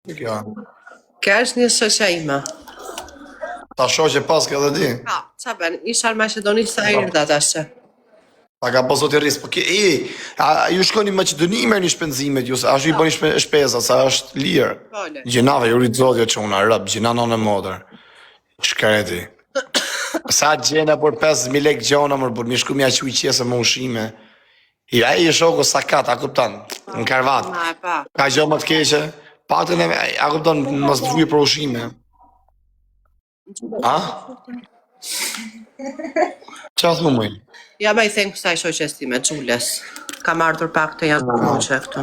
Kjo. Kjo është një shoqja ime. Ta shoqe pas ke edhe di. Ha, qa ben, isha në Maqedoni sa erdha tash. Ta ka po zoti rris, po ju shkoni në Maqedoni merrni shpenzimet ju, ashtu i bëni shpesa, sa është lirë. Pole. Gjinave ju rrit zotja çuna, rëb, gjina nonë motër. Shkreti. Sa gjena për 5.000 lekë gjona më për mi shku mja që i qese më ushime. I ai i shoku sa ka, ta kupton, në karvat. Ka gjë më të keqe, patën e a kupton mos vuj për ushime. A? Qa thë më? Ja ma i them kësaj shoqes time, Xhules. Kam ardhur pak të janë të moqe këtu.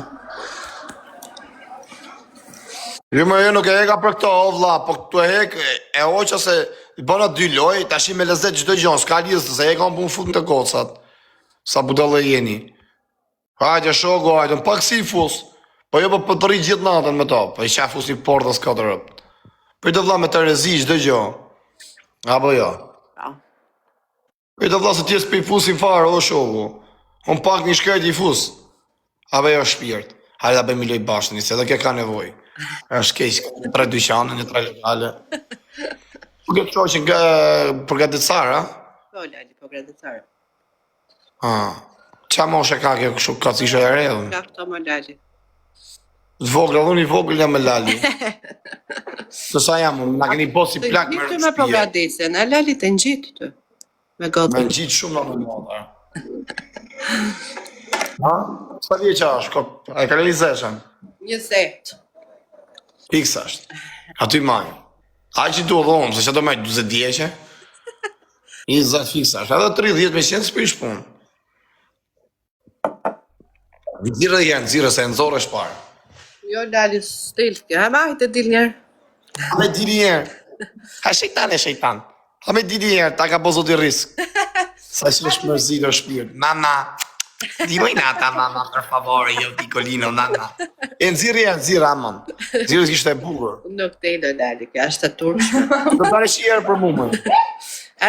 Jo më nuk e heka për këto, o vlla, po këtu e hek, e hoqa se i bëna 2 loj, tash i me lezet çdo gjë, s'ka lidhje se e kam pun fut në kocat. Sa budallë jeni. Hajde shoku, hajde, pak si i fus. Po jo po të rri gjithë natën me to, po i qaf fusi portës 4. Po i do vlla me të rezi çdo gjë. Apo jo. Po i do vlla se ti s'pe i fusin fare, o shoku. On pak një shkret i fus. Apo jo shpirt. Hajde ta bëjmë loj bashkë, se edhe kjo ka nevojë. Është keq, 3 dyqane, 3 lokale. Po këtë shoqin nga përgatitësar, a? Po, Lali, përgatitësar. Qa moshe ka kjo kështu kacishe e redhën? Nga këto më Lali. Zvogla, dhun i vogël jam me Lali. Sësa jam, na keni posi plak me rëpshpije. Të me përgatitëse, në Lali të ngjitë të. Me godë. Me ngjitë shumë në mëllë. Ha? Sa vjeqa është, a e ka realizeshën? 20. Fiks është. Aty majë. A që tu dhonë, se që do majë 20 djeqe? 20 fiks është. Edhe 30% s'për i shpunë. Nëzirë se nëzore është parë. Jo, Lali, stilë kjo. Ha majtë e dil njerë. Ha me dili njerë. Ha shejtan e shejtan. Ha me dili njerë, ta ka po zoti risk. Sa që është mërzirë o shpirë. Nana, dimoj nata, mama, për favore, jo pikolino, nana. E nëzirë, amon. Nëzirë s'kishtë e bukur. Nuk te do, Lali, kjo është e turpshme. Do të shjerë për mume.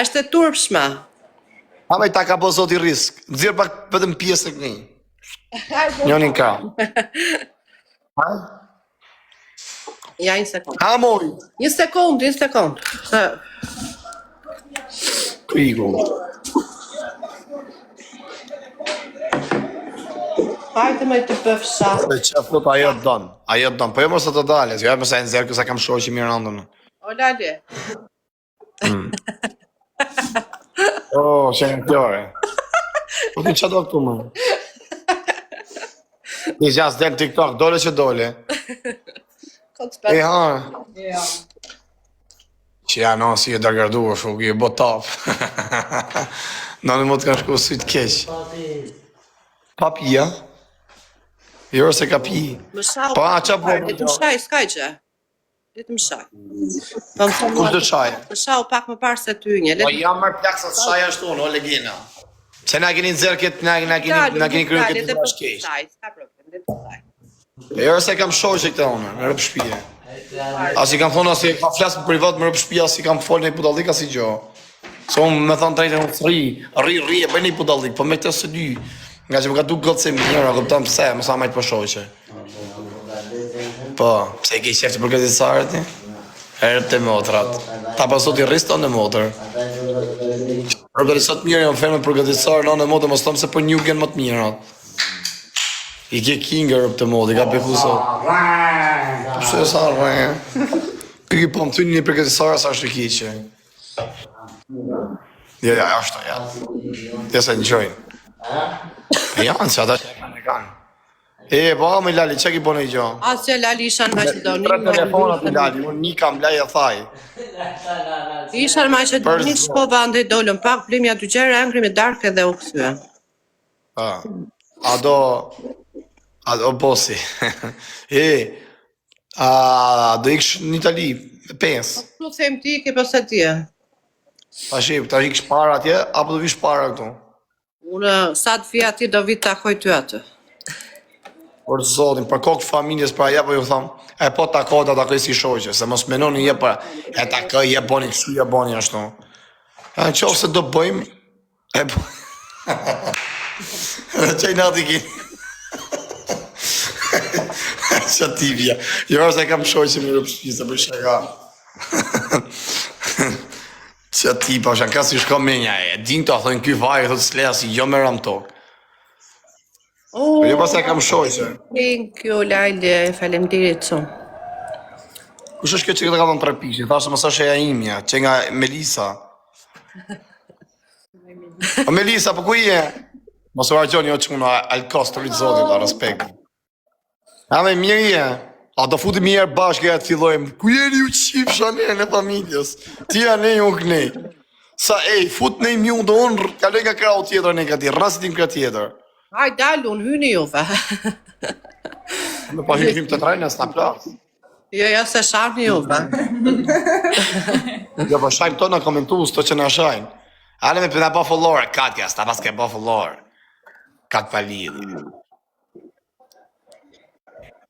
Është e turpshme. Ha me ta ka po zoti risk. Nëzirë pak vetëm pjesë të këni. Njonin ka. Ha? Ja, 1 sekund. Ha, moj. 1 sekund. Krigo. Hajde me të bëfsha. Se që thot ajo të donë. Po jo mos të dalë, jo mësa e nëzirë kësa kam shoqi mirë andën. O, Lali. O, shenë tjore. Po ti që do këtu më? Një gjas del TikTok, dole që dole. E ha. Që ja, no, si e dargarduar, shuk, i e bo top. Në në më të kanë shku si të keq. Papi, ja? Jo, se ka pi. Më shau, pa, qa po? Ditë më shaj, s'ka gjë. Ditë më shaj. Kush do qaje? Më shau pak më parë se ty një. Po jam mërë plak sa të shaj ashtu, no, legina. Se na keni nëzirë këtë, na keni kryu këtë të bashkejsh. S'ka problem, ditë më shaj. Jo, se kam shoqe këtë unë, në rëpë shpije. As i kam thonë, as i ka flasë për privat më rëpë shpije, as i kam folë në i budallik, as i gjo. Se unë me thonë drejtë në të ri, e bëjnë i budallik, po me këtë së dy. Nga që më ka du gëtë se mirë, a këpëtam pëse, më sa majtë për shoqe. Po, pëse i ke i qeftë për këtë i sarët ti? Erët të motrat. Ta pasot i rriston në motër. Organisat mirë, jam ferme për këtë i sarë, në motër, mos tomë se për një gen më të mirë. I ke kinga rëpë të modë, i ka peku sot. Pse e sarë, Piki po më ty një për këtë sarë, sa është i kiqe. Ja, ashtë, ja. Ja se në gjojnë. E janë, që ata që e kanë. E, po, me Lali, që ki po në i gjo? Asë që Lali isha në Maqedoni. 3 telefonat me Lali, unë një kam laj e thaj. Isha në Maqedoni, shkova ndë i dollën pak, plimja 2 gjerë, engri me dark edhe u këthyë. A do bosi. Do iksh në Itali, 5. Tu them ti, ke përse ti e? Ta iksh para atje, apo do vish para këtu? Unë, sa të vija ti, do vitë të akoj ty atë. Por të zotin, për kokë familjes pra ja, po ju thamë, e po të akoj të akoj si shoqe, se mos menoni je për, e të akoj, je boni, kështu je boni ashtu. E në qofë se do bëjmë, e po... Dhe qaj nati kini. Qa tipja. Jo se kam shoqe me rëpshpisa për shaka. Qa tipa, është ka si shko menja e. Din të thënë ky vaj, thot s'leja si jo me ram tok. Jo pas e kam shoqe. Thank you, Lajle, faleminderit shumë. Kush është kjo që këtë ka dhënë 3 pishin? Thashtë mësa shëja imja, që nga Melisa. O Melisa, po ku je? Mos u argjoni o që unë alkos të rritë zotit, la respekt. A me mirë je? A do futi mirë bashkë e të fillojmë. Ku jeni u qifsha ne në familjes? Tia ne ju kënej. Sa fut ne mjë do unë, kaloj nga krau tjetër ne këti, rrasitim këtë tjetër. Haj, dalun, hyni juve. Me pa hynim të trajnë, s'na plasë. Jo, se shani juve. Jo, po shajmë to në komentus, to që në shajnë. Ale me përna po followere, Katja, s'ta pas ke po followere. Katë pa lidhë.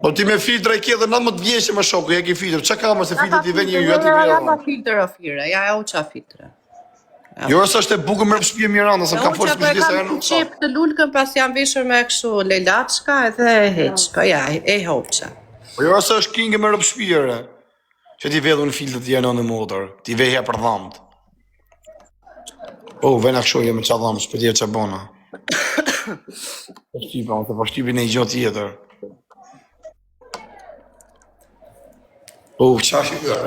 Po ti me filtra i kje dhe në më të vjeshe më shoku, ja ki filtra. Qa ka më se filtra ti ven një ju ati Ja vjerë? pa filtra o fire, ja u qa filtra. Jo, është është e bukur më rëpshpje Miranda, se më kam forës për gjithë e Kam qip të lullkën pas jam vishur me kështu lejlaçka edhe heq, po ja, e hoqa. Po jo, është kinge më rëpshpjere. Që ti vedhu në filtra të jenë në motor, ti veja për dhamët. Vena kështu jemi qa dhamë, shpëtje që bona. Po shtipi në i gjotë tjetër. Qa shqipër?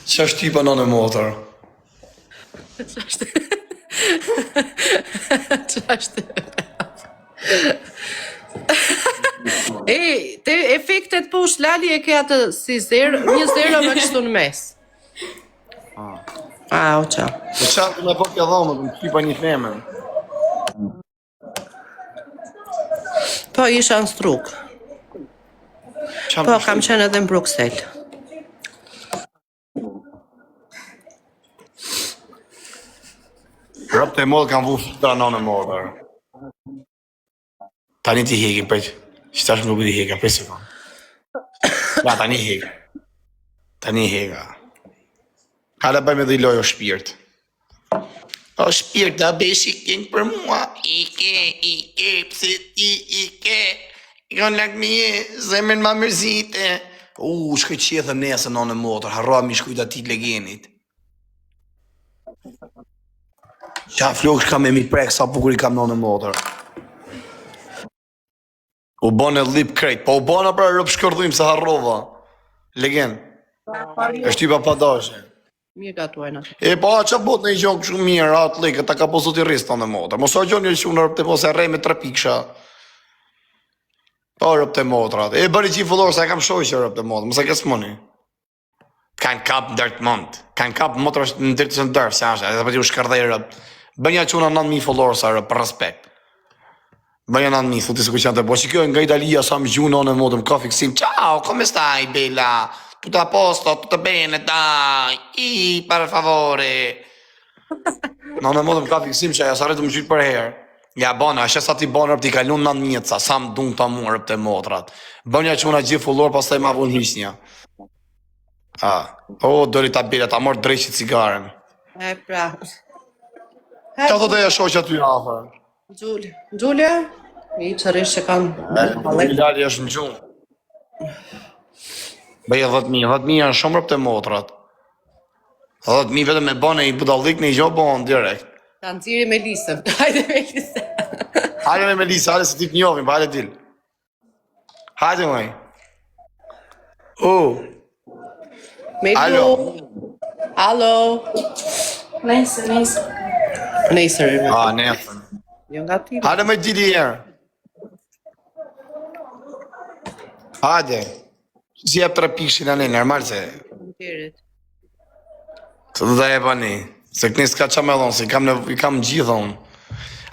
Qa shtipa në motor? Te efektet po shlali e ke atë si 0, 1-0 me kështu në mes. O qa. Po qa të me po kja dhamë, të më shtipa një femen. Po isha në struk. Po kam qenë edhe në Bruxelles. Rëp të e modë kam vu filtra në modë. Tani ti heki, për qëtash më nuk ti heka, për se kam. Ja, tani heka. Tani heka. Hale bëjmë edhe i loj o shpirt. O shpirt, da besh i këngë për mua. Ike, pse ti ike. Jo në lakë mije, zemën ma mërzite. Shkoj qethë nesë në motor, harroa mi shkujta ti legenit. Qa flokë shka me mi prek sa bukur i kam në motor. U bane lip krejt, po u bane pra rëp shkërdhujmë se harrova. Legend. E shtypa pa dashe. Mirë gatuajna. Po qa bot në i gjonë këshu mirë, atë leke, ta ka posot i rrisë në motor. Mos o gjonë një që në rëp të posë e rej me 3 piksha. Po rëp të motrat. Bëri që i fullorë se e kam shoj që rëp të motrat, mëse kësë mëni. Kanë kap në dërtë mund. Kanë kap motra në dërtë që në dërë, se ashtë, edhe për ti u shkërdhej rëp. Bënja quna 9.000 followers a rëp, për respekt. Bënja 9.000, thuti se ku që në të po, që kjo nga Italia sa më gjunë në modëm, ka fiksim, ciao, come stai, bella? Tutto a posto, tutto bene, dai, per favore. Në modëm ka fiksim që ja sa rritu më gjytë për herë. Ja, bona, ashe sa ti bona rëp ti kalun 9.000, sa më dung të mu rëp të motrat. Bënja quna gjithë follower, pas taj ma vun hisnja. Dori ta bile, ta morë drejqit cigaren. Pra. Qa të të e shoqë aty afer? Gjulja? I qërish që kanë... Milali është në gjumë. Bëje 10.000 janë shumë rëp të motrat. 10.000 vetëm me bane i budallik në i gjohë bëhen direkt. Ta nëziri me lisëm, hajde me lisëm. Hajde me Melisa, hajde se ti të njovim, hajde dil. Hajde mëj. Melu. Alo. Nesër. Nesër. Nesër. Jo nga ti. Hajde me dili herë. Hajde. Si jep 3 pikshin anë, normal se... Të të da e pani. Se këni s'ka qa me dhonë, se i kam gjithë dhonë.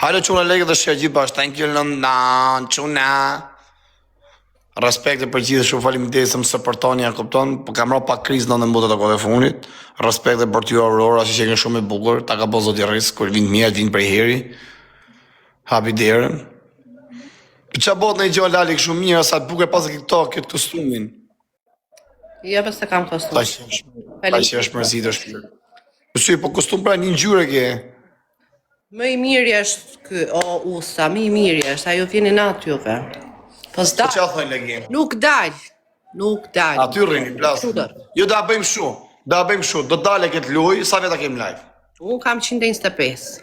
Hajde quna leke dhe shqe gjithë bashkë, thank you London, quna. Respekte për gjithë shumë faleminderit se më supportoni, kupton, po kam ra pak krizë në mbutë të kohë funit. Respekte për ty Aurora, që qenë shumë e bukur, ta ka po zoti rrisë, kur vind mirë, vind prej heri. Hapi derën. Për qa bot në i gjohë lali këshu mirë, sa të bukur pas e këtë kostumin. Ja, pas të kam kostum. Ta që është mërzit është shpirë. Pësy, po kostum pra një gjyre ke. Më i mirë është kë, usa, më i mirë është, ajo vjeni natë juve. Po Po s'dal. çfarë thon legjenda? Nuk dal. Nuk dal. Aty rrini plas. Shudër. Jo da bëjmë kështu. Da bëjmë kështu. Do dalë këtë lojë sa veta kemi live. Unë kam 125.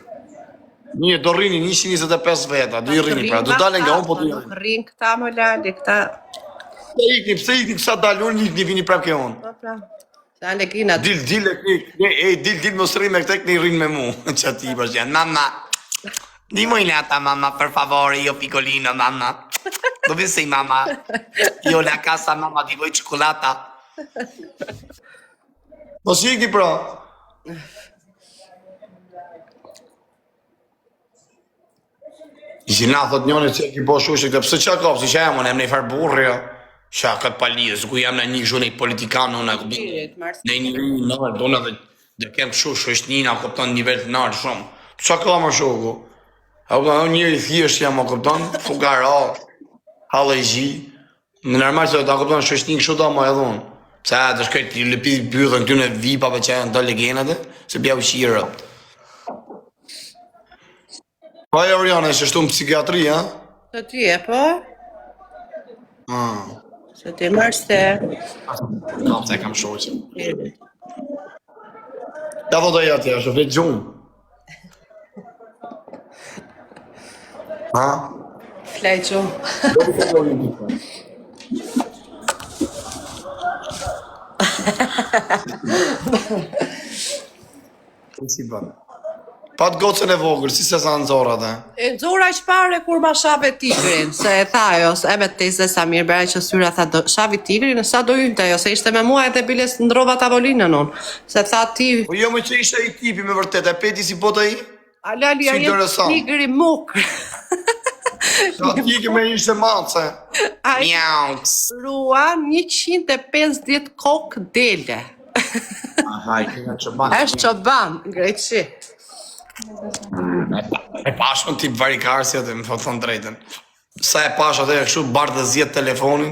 Një do rrini 125 veta, do i rrini pra. Do dalë nga unë po do i Nuk rrini. rrin këta më lali, këta. Pse ikni sa dalun një vini prap ke unë. Po pra. Sa legina. Dil mos rrin me këtë ne rrin me mua. Ça ti bash janë. Mamma. Dimmi lata mamma, per favore, io piccolino mamma. Dove sei mamma? Io la casa mamma ti vuoi cioccolata? Mos ikni pra. Gjina thot njëri që ki po shushë këtë, pse qa ka, pse që jam, unë jam në i farë burri, jo. Qa këtë palijës, ku jam në një zhune i politikanë, unë e në një nërë, do në dhe kem shushë, është një nga këpton nivel të nërë shumë. Qa ka më shuku? A unë njëri thjesht jam, a këpton, fugara, halë e gji, në nërmar që ta këpton shështë një kështu ta më edhe unë. Qa të shkajt, i lëpi byrën këtyne vipave që janë të legenate, se bja u shirë. Pa e Oriana, është shtu në psikiatri, ha? Të ty e po? Se ti mërë se... Kam se kam shoqë. Ja thot e atje, është vetë gjumë. Ha? Flejqo. Si bënë? Pa të gocën e vogël, si se sa nëzora dhe. E nëzora që pare kur ma shafe tigrin, se e tha jo, e me të tezë sa mirë bërë që syra tha shafi tigrin, sa do jynte jo, se ishte me mua edhe biles ndrova tavolinën unë, se tha ti... Po jo me që ishte i tipi me vërtet, e peti si bota i? Alali, Si a jetë interesant. tigri mukë. Sa tiki me ishte matëse. A i Mjau. rua 150 kokë dele. Aha, i kena që banë. Është çoban, Greqi. E pashën tip varikarësi atë, më thonë drejten. Sa e pash atë e kështu bardë dhe zjetë telefonin.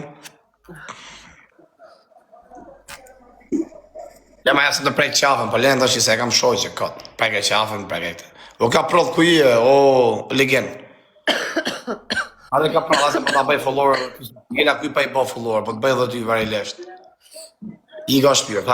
Ja ma jasë të prejk qafën, për lenda që se e kam shoqë këtë. Prejk e qafën, prejk e këtë. O ka prodh ku i e, o legend. Ate ka prodh asë për ta bëj follower. Gjela kuj pa i bo follower, po të bëj dhe ty vari lesht. I ka shpirë.